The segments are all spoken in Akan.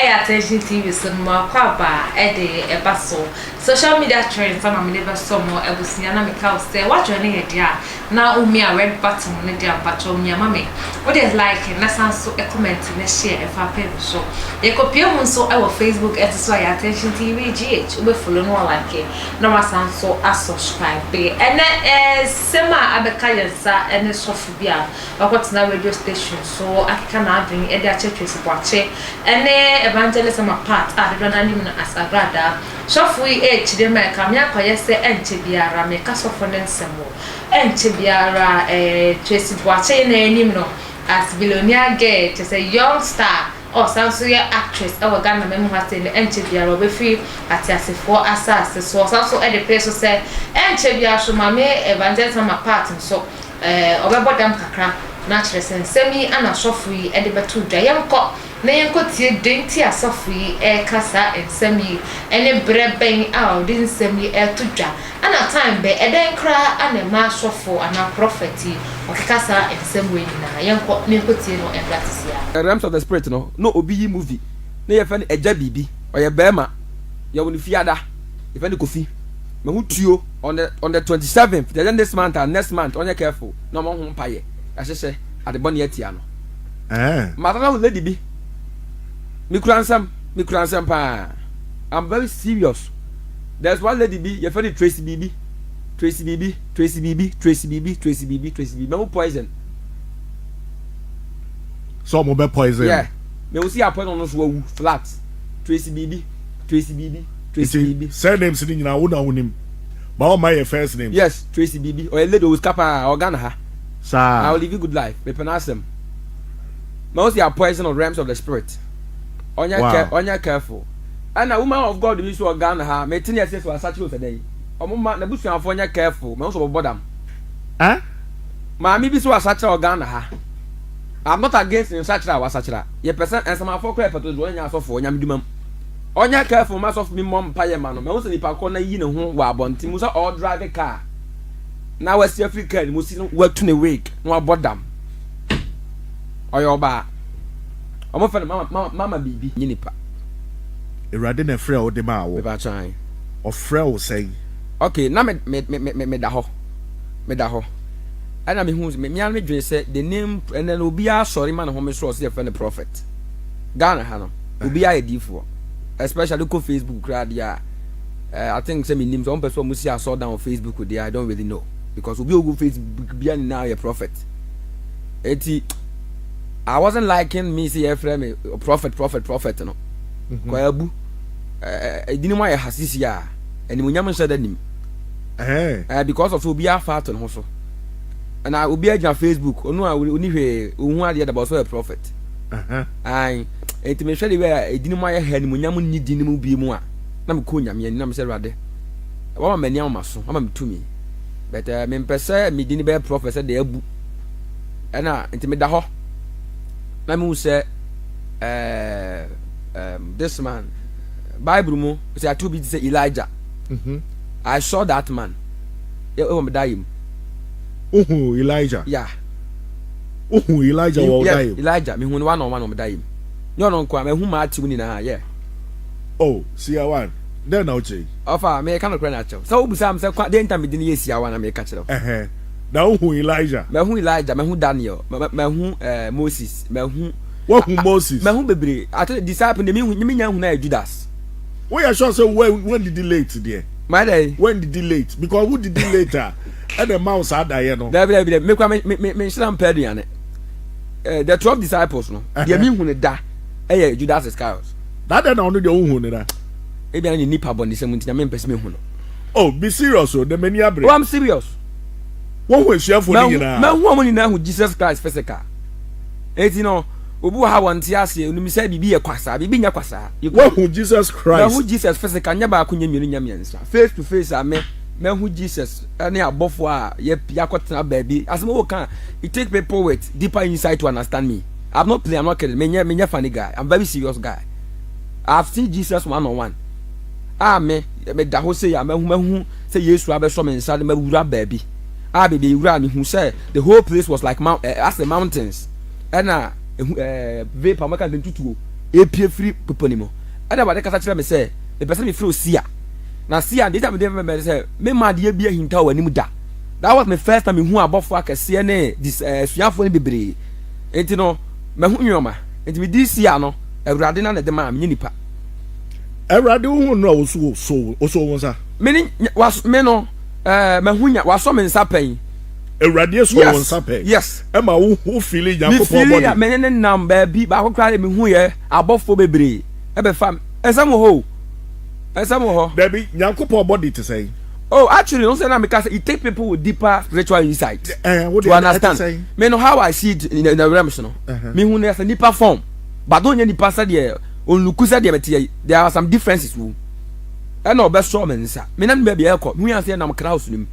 attention TV so more kwaba ebaso social media trends am never so more ebusia na make out say what your name dia na umi a red button ne dia pacho mi mama what is like na san so a comment na share e fa page so ye copy mu so e wo Facebook so ya attention TV GH we follow no like na ma san so a subscribe be ene sema abeka yensa ene sofu bia na radio station so akika na bring e dia Tracey Boakye ene evangelist ma part the name as Agradaa sofu chide me ka me akoye se enche biara me ka sofu ne nsemo enche biara Tracey Boakye na enim no as billionaire girl to say young star or sanso ya actress e wa Ghana memu ha say enche biara obe free atiasefo asase so sanso e de peso say enche biara so ma me evangelist ma part so obebodam kakra na chere semi ana sofu e de betu dwa yenko na yenko tie denti asofu e kasa ensemi ene breben a odin semi e tudwa ana time be e den kra ana ma sofu ana propheti o kasa ensemi na yenko nenko tie no e practice ya realms of the spirit no obi yi movie na ye fa ne eja bibi o ye bema ye woni fiada ye fa ne kofi me hu tuo on the 27th this month and next month on your careful no mo hu paye ahyehyɛ adebɔne atia no matana lady bi mikuransam pa I'm very serious. There's one lady bi you find Tracey BB me poison so mo be poison yeah me will see a poison on so flat Tracey BB same names ni nyina wo na wonim but all my first name yes Tracey BB or a lady who's kapa organ ha. Sir, I will live a good life. Me pronounce them. Mostly are poison of realms of the spirit. On your careful. And a woman of God is so Ghana ha. Me 10 years for such a day. O mama na busu afo nya careful. Me also bodam. Eh? Ma me bi so such a Ghana ha. I'm not against in such a was such a. Ye person and some afo crap to do nya so for nya medumam. Onya careful mass of me mom paye man. Me also ni pa ko na yi ne ho wa abonti musa all drive a car. Now West Africa you must work to the week no abodam oyoba omo fe mama bibi nyinipa erade na frɛ wo de ma wo be ba chan o frɛ wo say okay na me da ho ana me hu me an me dwen say the name and then obi a sorry man ho me so say the prophet Ghana ha no obi a edifo especially ko Facebook crowd ya I think say me name some person must see I saw down on Facebook there I don't really know because we go Facebook be now a prophet. I wasn't liking me see Ephraim prophet no. Kwa abu didn't want hasisi ya and munyam said him. Because of obi afat no so. And I obi agya Facebook onu a oni hwe ohu ade da boso a prophet. Ai enti me hwe de we didn't want ha ni munyam ni di ni mu bi mu a na me ko nyame ni na me se rade. Wa ma mani amaso ama me tumi. But me pese me dini be prophet de abu ena enti me da ho na me say this man Bible mu say atu bi say Elijah. I saw that man e me die him Elijah yeah Elijah wo die him Elijah me hu one on one me die him no no kwa me hu ma ati woni na yeah oh see one then now che offer me kan okra na che so obusa am say kwa den time di na yesi awa na me ka che na hu Elijah me hu Daniel me hu Moses me hu what hu Moses me hu bebre at disciple me hu me nya hu na Judas we are sure say when did he late there my day when did he late because who did he later and the mouse had there no there me kwa me shram pediane the 12 disciples no they me hu ne da Judas Iscariot that na only the hu ne da ebi ani nipa boni se munti na me mpese me hu no oh be serious o the many abre oh I'm serious won hu ehia ni na me hu amoni na hu Jesus Christ physical eti no obu ha wonte ase onimi say bibi ye kwasa bibi nya kwasa won hu Jesus Christ me hu Jesus physical nya ba akonya mienu nya miensa face to face ame me hu Jesus ani abofo a ye yakotena baabi asemo wo kan it take people with deeper insight to understand me. I'm not playing, I'm not kidding. Me funny guy. I'm very serious guy. I've seen Jesus one on one. Me da ho say me hu say Yesu abeso me inside me wura baby. Baby wura me hu say the whole place was like as the mountains. And vapor make an tutu. epie free poponimo ada ba de kasa kire me say e person me free sia na sia de time de me say me ma de bia hinta wa nim da that was my first time hu abofo akese ne this suafo ne bebre enti no me hu nyoma enti me di sia no Awurade na de ma me nipa Awurade hu no so wonsa me was me no me hu nya waso me nsa pen Awurade so wonsa pen yes e ma wo feel Yakobon body me ne nam ba bi ba ko kra me hu ye abofo bebre e be fam esam ho Debbie Yakobon body to say oh actually no say na because it take people with deeper spiritual insight what to understand me know how I see it in the realms no me hu na nipa form but don't any pastor there onluku say there are some differences wo e na obeso me nsa me na me bia ekọ me yan say na m kraus nim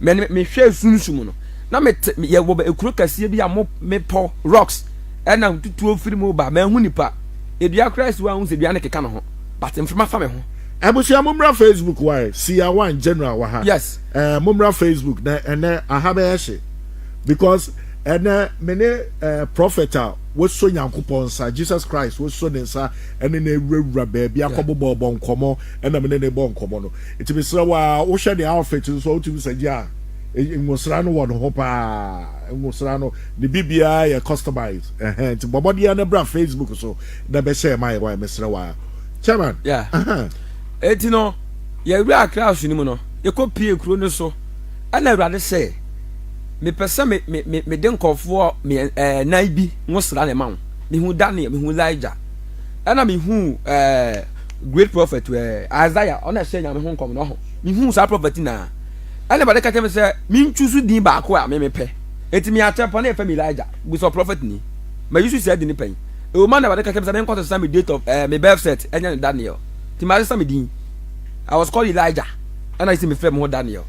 me hwe sunsun no na me ye wo ekuro kase bi am me po rocks e na tutu ofiri mu ba me hu nipa edua Christ wa hu se dua ne keka no ho but mframa fa me ho Abusia mumra Facebook why see one general wa ha yes mumra Facebook na ene ahabe ehye because ene mene prophet was so Yakobon sa Jesus Christ was so nsa ene na ewura ba bia kobobo nkomo ene mene ne bo nkomo no it be so wa wo hwe the outfit so wo tumi sagia ngosra no won ho pa ngosra no the bibia ya customize nti bobodi na bra Facebook so na be share my wa mesra wa chairman yeah eti no ye wi akra so ni mu no ye ko pie kuro no so ana Awurade say me pese me de nkofo me nan bi ngosra na ma me hu Daniel me hu Elijah ana me hu great prophet Isaiah ona say nya me hu nkom no ho me hu sa prophet na ana ba de ka me say me nchusu din ba ko a me pe eti me atepo na e fa me Elijah bu so prophet ni ma yusu say din pen e o man na ba de ka me say me nkwata say me date of me birth set enya Daniel Timari Samidin. I was called Elijah. And I see me friend more Daniel.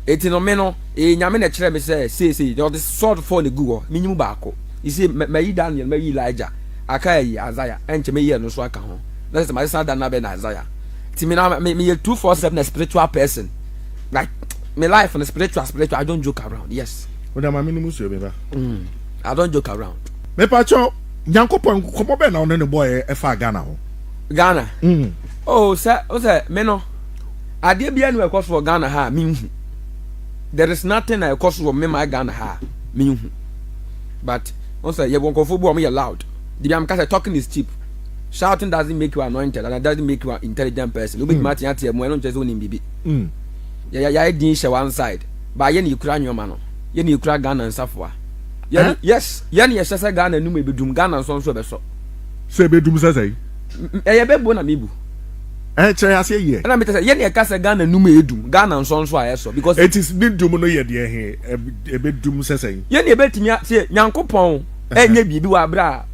Eti no me no nyame na kire me say there was sword for the Google. Minimum baako. You see me Daniel, me Elijah. Aka yi Isaiah. Enche me ye no so aka ho. Na say my son Dan na be na Isaiah. Ti me na me 247 a spiritual person. Like my life on spiritual I don't joke around. Yes. What am I minimum so be ba? I don't joke around. Me pacho Yakobon komo be na on the boy e fa Ghana ho. Ghana. Oh, sir, me no. Ade bia no ekos for Ghana ha me hu. There is nothing I ekos for me my Ghana ha me hu. But also ye won kofo bu o me loud. The am cause talking is cheap. Shouting doesn't make you anointed and it doesn't make you an intelligent person. Obi mati ate mo no just onim bibi. Ya din she one side. Ba ye ne yukura nyoma no. Ye ne yukura Ghana nsafoa. Yes, ye ne yesese Ghana nu me bedum Ghana so be so. Se bedum sese. Ye bebo na mebu. Chere ase ye. Na me tell ye na kasa Ghana nu me edum Ghana nso ayeso because it is need dum no ye de he e be dum sesen. Ye na ebetimi ase Nyankopon enye bibi wa bra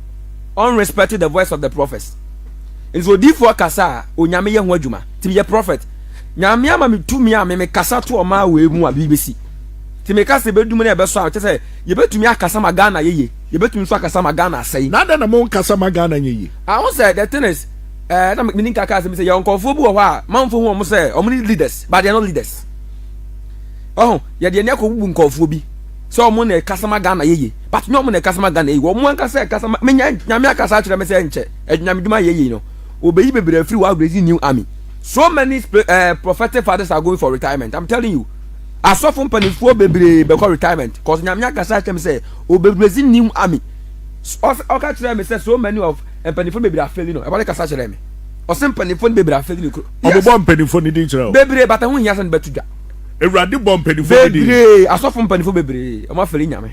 unrespected the voice of the prophets. Nso difo kasa onyame ye ho adwuma ti ye prophet. Nyame ama me tumi a me kasa to o ma we mu a bibesi. Ti me kasa bedum na ebe so a tell ye betumi akasa ma Ghana ye betumi so akasa ma Ghana asai. Na da na mo kasa ma Ghana ye. I won say the thing is na me ninka kasa me say your nkofo bu ho a manfo hu mo say omo need leaders but they are not leaders. Oh ye de ne ko bu nkofo bi so omo na kasa ma Ghana ye but no omo na kasa ma Ghana ye omo an kasa kasa ma me nyame akasa kire me say enche ednyame duma ye no obeyi bebre free wa Brazil new army. So many prophetic fathers are going for retirement. I'm telling you. I saw from Penifo bebre be retirement cause nyame akasa kire me say Brazil new army. Okay kire me say so many of Penifo bebre are failing no. E bale kasa kire me. O sem Penifo bebre are failing no. Obo Penifo ni din kire o. Bebre but hu hiya san betuja. Ewrade bom Penifo ni. Bebre I saw from Penifo bebre. O ma failing nyame.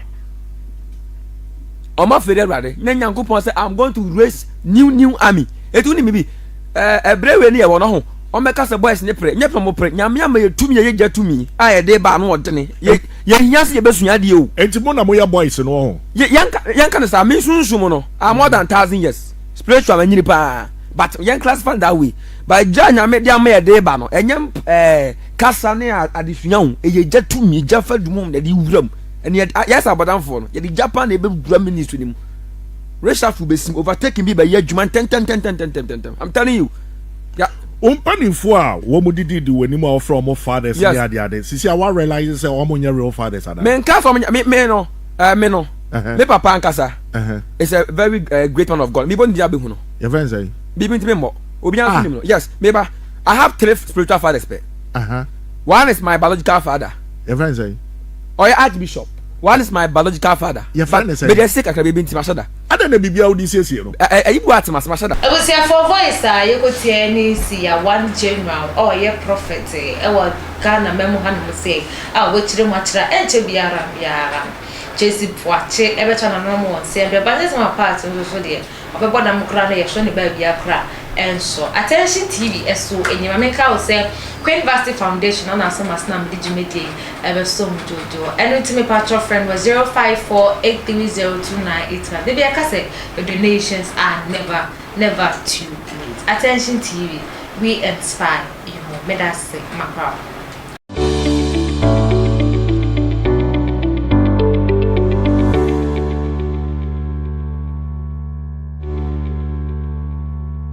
O ma failing Ewrade. Na Nyankopon say I'm going to raise new army. Etu ni bibi ebrewe ni e wono ho. O meka se boys ni pre. Nye promo pre. Nyame ama ye tumi ye gya tumi. A ye de ba no odene. Ye hiya se ye besua de o. Enti mo na mo ya boys no ho. Yanka na sa me sunsun no. More than 1,000 years. Spiritual manyini pa. But yan classify that way. But Janya me dia me de ba no. Enyam kasa ne adesua ho. E ye gya tumi, gya fa dumum na di wuram. And yet yes abadan for no. Ye di Japan e be wura ministry ni mu. Resha fu besim overtaking bi ba ye adwuma 10. I'm telling you. Yeah. Umpanifo a wo mu didi wani mu from mo fathers ya de ade. Sisi a wa realize say o mo nya real fathers ada. Men ka so me no. Me no. Me papa ankasa is a very great man of God. Me born diabe hu no. Your friends say. Bibi ntime mo. Obi an no. Yes, meba. I have 3 spiritual fathers. One is my biological father. Your friends say. Or your archbishop. One is my biological father. Your friends say. But they sick akra bibi ntime ashada. Ada na bibia odi siesie no. Ayibu atema ashada. I was here for voice you could see any see a one general or your prophet was Ghana memo han say which them watchra enche biara Tracey Boakye ebetana no mo say be banese my part so there obebo na mukra na ye so ne ba bia kra enso attention TV eso enyima meka wo say Queen University Foundation on asamas na mdi jimedi ebe so mjojo enutime patron friend was 0548302981 they be akase the donations are never too late. Attention TV, we inspire you know me that's makra.